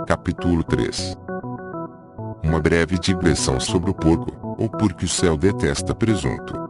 Capítulo 3. Uma breve digressão sobre o porco, ou porque o céu detesta presunto.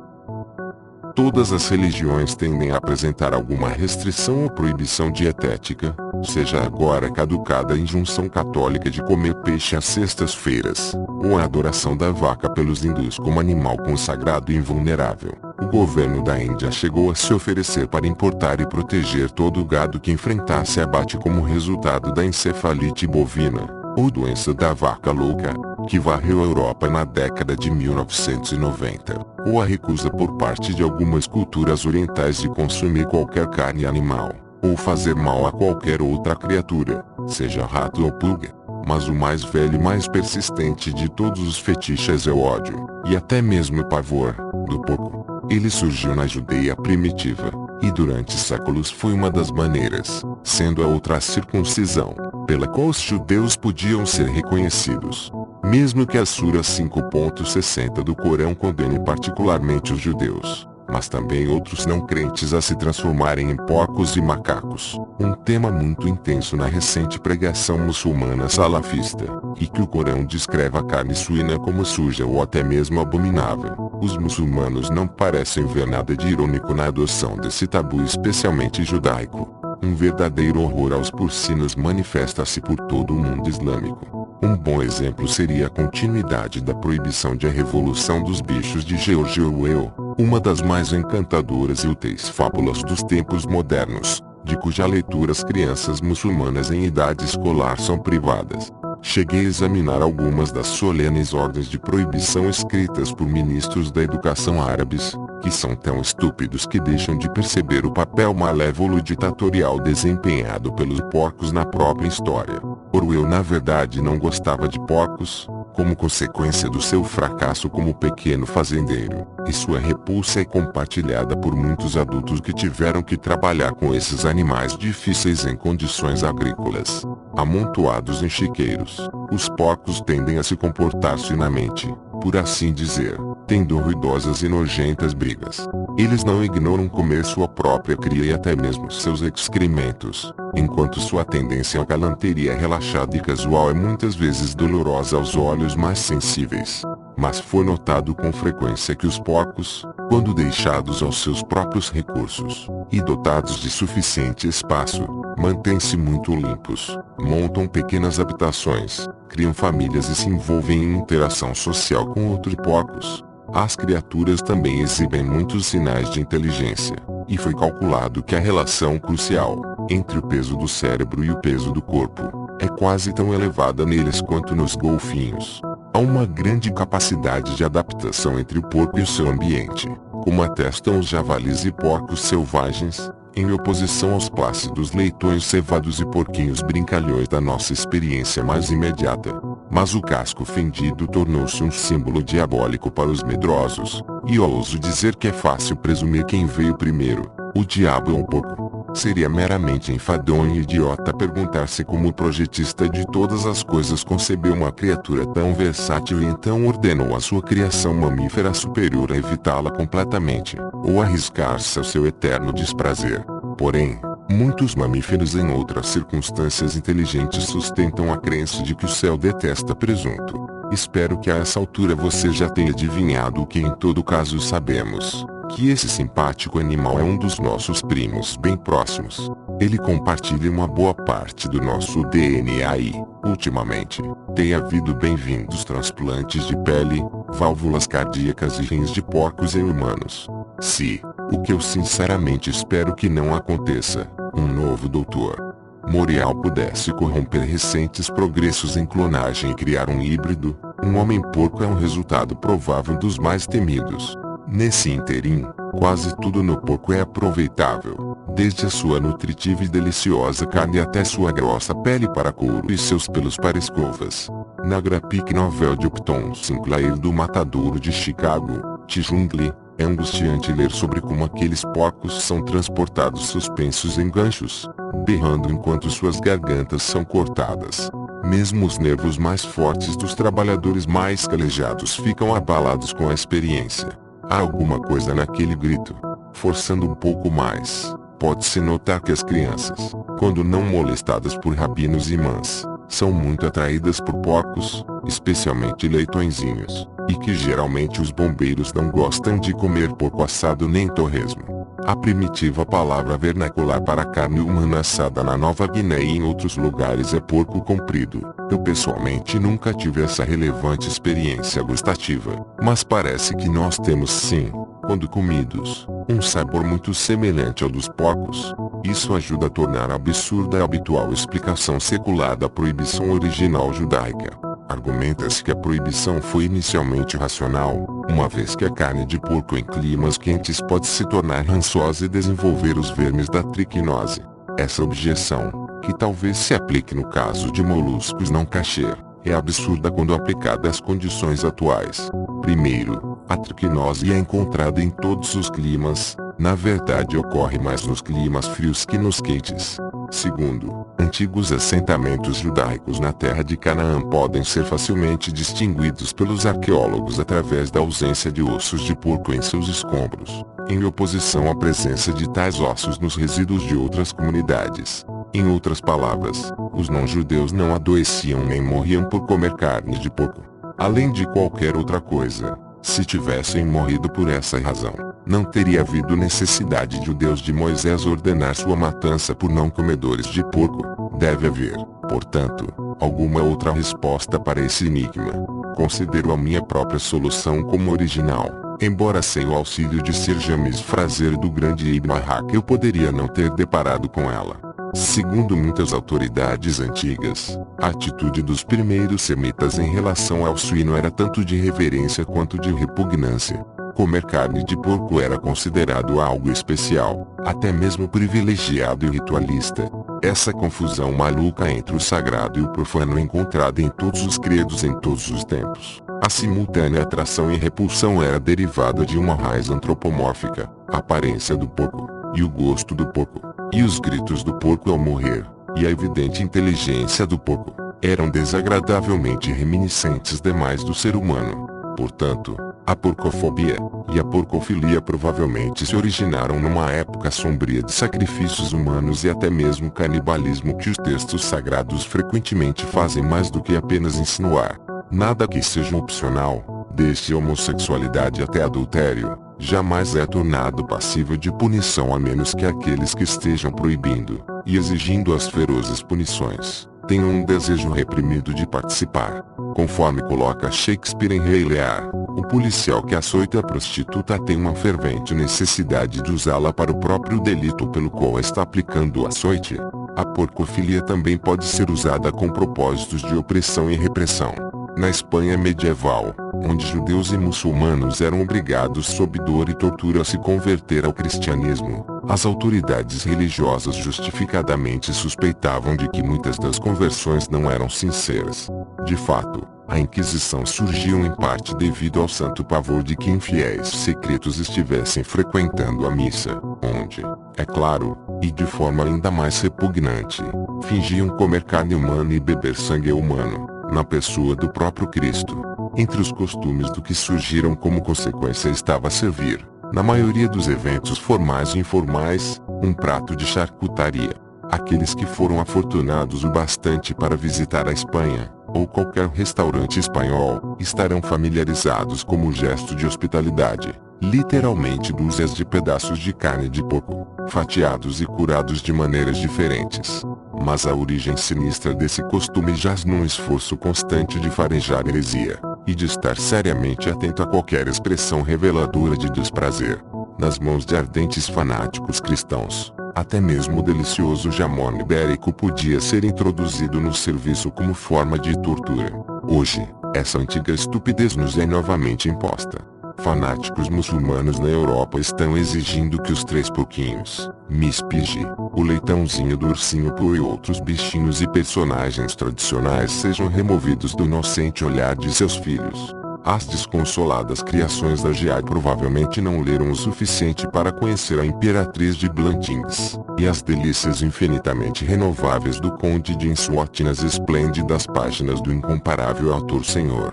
Todas as religiões tendem a apresentar alguma restrição ou proibição dietética, seja agora caducada a injunção católica de comer peixe às sextas-feiras, ou a adoração da vaca pelos hindus como animal consagrado e invulnerável. O governo da Índia chegou a se oferecer para importar e proteger todo o gado que enfrentasse abate como resultado da encefalite bovina, ou doença da vaca louca, que varreu a Europa na década de 1990, ou a recusa por parte de algumas culturas orientais de consumir qualquer carne animal, ou fazer mal a qualquer outra criatura, seja rato ou pulga. Mas o mais velho e mais persistente de todos os fetiches é o ódio, e até mesmo o pavor, do porco. Ele surgiu na Judeia primitiva, e durante séculos foi uma das maneiras, sendo a outra a circuncisão, pela qual os judeus podiam ser reconhecidos. Mesmo que a Sura 5.60 do Corão condene particularmente os judeus, mas também outros não crentes a se transformarem em porcos e macacos, um tema muito intenso na recente pregação muçulmana salafista, e que o Corão descreve a carne suína como suja ou até mesmo abominável. Os muçulmanos não parecem ver nada de irônico na adoção desse tabu especialmente judaico. Um verdadeiro horror aos porcinos manifesta-se por todo o mundo islâmico. Um bom exemplo seria a continuidade da proibição de A Revolução dos Bichos de George Orwell, uma das mais encantadoras e úteis fábulas dos tempos modernos, de cuja leitura as crianças muçulmanas em idade escolar são privadas. Cheguei a examinar algumas das solenes ordens de proibição escritas por ministros da educação árabes, que são tão estúpidos que deixam de perceber o papel malévolo e ditatorial desempenhado pelos porcos na própria história. Orwell na verdade não gostava de porcos, como consequência do seu fracasso como pequeno fazendeiro, e sua repulsa é compartilhada por muitos adultos que tiveram que trabalhar com esses animais difíceis em condições agrícolas. Amontoados em chiqueiros, os porcos tendem a se comportar suinamente, por assim dizer, tendo ruidosas e nojentas brigas. Eles não ignoram comer sua própria cria e até mesmo seus excrementos, enquanto sua tendência à galanteria relaxada e casual é muitas vezes dolorosa aos olhos mais sensíveis. Mas foi notado com frequência que os porcos, quando deixados aos seus próprios recursos, e dotados de suficiente espaço, mantêm-se muito limpos, montam pequenas habitações, criam famílias e se envolvem em interação social com outros porcos. As criaturas também exibem muitos sinais de inteligência, e foi calculado que a relação crucial entre o peso do cérebro e o peso do corpo é quase tão elevada neles quanto nos golfinhos. Há uma grande capacidade de adaptação entre o porco e o seu ambiente, como atestam os javalis e porcos selvagens, em oposição aos plácidos leitões cevados e porquinhos brincalhões da nossa experiência mais imediata. Mas o casco fendido tornou-se um símbolo diabólico para os medrosos, e eu ouso dizer que é fácil presumir quem veio primeiro, o diabo ou o porco. Seria meramente enfadonho e idiota perguntar-se como o projetista de todas as coisas concebeu uma criatura tão versátil e então ordenou a sua criação mamífera superior a evitá-la completamente, ou arriscar-se ao seu eterno desprazer. Porém, muitos mamíferos em outras circunstâncias inteligentes sustentam a crença de que o céu detesta presunto. Espero que a essa altura você já tenha adivinhado o que em todo caso sabemos, que esse simpático animal é um dos nossos primos bem próximos. Ele compartilha uma boa parte do nosso DNA e, ultimamente, tem havido bem-vindos transplantes de pele, válvulas cardíacas e rins de porcos em humanos. Se, o que eu sinceramente espero que não aconteça, um novo Dr. Morial pudesse corromper recentes progressos em clonagem e criar um híbrido, um homem-porco é um resultado provável dos mais temidos. Nesse interim, quase tudo no porco é aproveitável, desde a sua nutritiva e deliciosa carne até sua grossa pele para couro e seus pelos para escovas. Na graphic novel de Upton Sinclair do Matadouro de Chicago, Tijungle, é angustiante ler sobre como aqueles porcos são transportados suspensos em ganchos, berrando enquanto suas gargantas são cortadas. Mesmo os nervos mais fortes dos trabalhadores mais calejados ficam abalados com a experiência. Há alguma coisa naquele grito, forçando um pouco mais, pode-se notar que as crianças, quando não molestadas por rabinos e imãs, são muito atraídas por porcos, especialmente leitõezinhos, e que geralmente os bombeiros não gostam de comer porco assado nem torresmo. A primitiva palavra vernacular para carne humana assada na Nova Guiné e em outros lugares é porco comprido. Eu pessoalmente nunca tive essa relevante experiência gustativa, mas parece que nós temos sim, quando comidos, um sabor muito semelhante ao dos porcos. Isso ajuda a tornar absurda a habitual explicação secular da proibição original judaica. Argumenta-se que a proibição foi inicialmente racional, uma vez que a carne de porco em climas quentes pode se tornar rançosa e desenvolver os vermes da triquinose. Essa objeção, que talvez se aplique no caso de moluscos não kasher, é absurda quando aplicada às condições atuais. Primeiro, a triquinose é encontrada em todos os climas, na verdade ocorre mais nos climas frios que nos quentes. Segundo, antigos assentamentos judaicos na terra de Canaã podem ser facilmente distinguidos pelos arqueólogos através da ausência de ossos de porco em seus escombros, em oposição à presença de tais ossos nos resíduos de outras comunidades. Em outras palavras, os não-judeus não adoeciam nem morriam por comer carne de porco. Além de qualquer outra coisa, se tivessem morrido por essa razão, não teria havido necessidade de o Deus de Moisés ordenar sua matança por não comedores de porco. Deve haver, portanto, alguma outra resposta para esse enigma. Considero a minha própria solução como original, embora sem o auxílio de Sir James Frazer do grande Ibn Haq eu poderia não ter deparado com ela. Segundo muitas autoridades antigas, a atitude dos primeiros semitas em relação ao suíno era tanto de reverência quanto de repugnância. Comer carne de porco era considerado algo especial, até mesmo privilegiado e ritualista. Essa confusão maluca entre o sagrado e o profano encontrada em todos os credos em todos os tempos. A simultânea atração e repulsão era derivada de uma raiz antropomórfica, a aparência do porco, e o gosto do porco, e os gritos do porco ao morrer, e a evidente inteligência do porco, eram desagradavelmente reminiscentes demais do ser humano. Portanto, a porcofobia e a porcofilia provavelmente se originaram numa época sombria de sacrifícios humanos e até mesmo canibalismo que os textos sagrados frequentemente fazem mais do que apenas insinuar. Nada que seja opcional, desde homossexualidade até adultério, jamais é tornado passível de punição a menos que aqueles que estejam proibindo e exigindo as ferozes punições tenham um desejo reprimido de participar. Conforme coloca Shakespeare em Rei Lear, o policial que açoita a prostituta tem uma fervente necessidade de usá-la para o próprio delito pelo qual está aplicando o açoite. A porcofilia também pode ser usada com propósitos de opressão e repressão. Na Espanha medieval, onde judeus e muçulmanos eram obrigados sob dor e tortura a se converter ao cristianismo, as autoridades religiosas justificadamente suspeitavam de que muitas das conversões não eram sinceras. De fato, a Inquisição surgiu em parte devido ao santo pavor de que infiéis secretos estivessem frequentando a missa, onde, é claro, e de forma ainda mais repugnante, fingiam comer carne humana e beber sangue humano, na pessoa do próprio Cristo. Entre os costumes do que surgiram como consequência estava servir, na maioria dos eventos formais e informais, um prato de charcutaria. Aqueles que foram afortunados o bastante para visitar a Espanha, ou qualquer restaurante espanhol, estarão familiarizados com o gesto de hospitalidade, literalmente dúzias de pedaços de carne de porco, fatiados e curados de maneiras diferentes. Mas a origem sinistra desse costume jaz num esforço constante de farejar heresia, e de estar seriamente atento a qualquer expressão reveladora de desprazer. Nas mãos de ardentes fanáticos cristãos, até mesmo o delicioso jamón ibérico podia ser introduzido no serviço como forma de tortura. Hoje, essa antiga estupidez nos é novamente imposta. Fanáticos muçulmanos na Europa estão exigindo que os 3 porquinhos, Miss Piggy, o leitãozinho do ursinho Pooh e outros bichinhos e personagens tradicionais sejam removidos do inocente olhar de seus filhos. As desconsoladas criações da GI provavelmente não leram o suficiente para conhecer a Imperatriz de Blanchings, e as delícias infinitamente renováveis do Conde de Inswat nas esplêndidas páginas do incomparável autor Sr.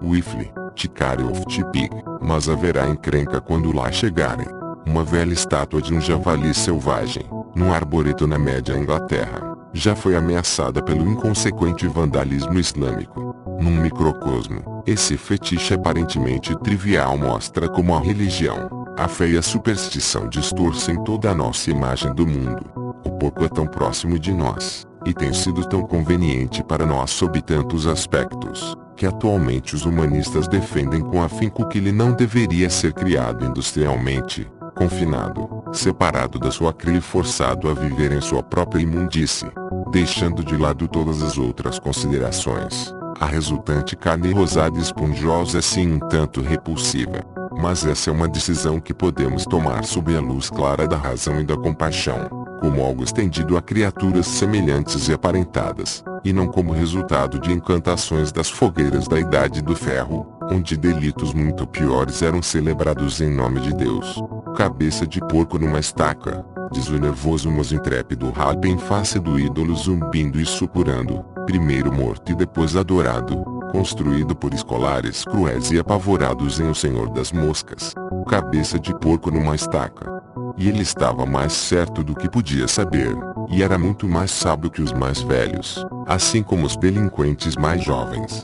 Whiffley, Ticari of Tipig, mas haverá encrenca quando lá chegarem. Uma velha estátua de um javali selvagem, num arboreto na média Inglaterra, já foi ameaçada pelo inconsequente vandalismo islâmico. Num microcosmo, esse fetiche aparentemente trivial mostra como a religião, a fé e a superstição distorcem toda a nossa imagem do mundo. O porco é tão próximo de nós, e tem sido tão conveniente para nós sob tantos aspectos, que atualmente os humanistas defendem com afinco que ele não deveria ser criado industrialmente, confinado, separado da sua cria e forçado a viver em sua própria imundície, deixando de lado todas as outras considerações. A resultante carne rosada e esponjosa é sim um tanto repulsiva, mas essa é uma decisão que podemos tomar sob a luz clara da razão e da compaixão, como algo estendido a criaturas semelhantes e aparentadas, e não como resultado de encantações das fogueiras da Idade do Ferro, onde delitos muito piores eram celebrados em nome de Deus. Cabeça de porco numa estaca, diz o nervoso mas intrépido rap em face do ídolo zumbindo e sucurando, primeiro morto e depois adorado, construído por escolares cruéis e apavorados em O Senhor das Moscas. Cabeça de porco numa estaca. E ele estava mais certo do que podia saber, e era muito mais sábio que os mais velhos, assim como os delinquentes mais jovens.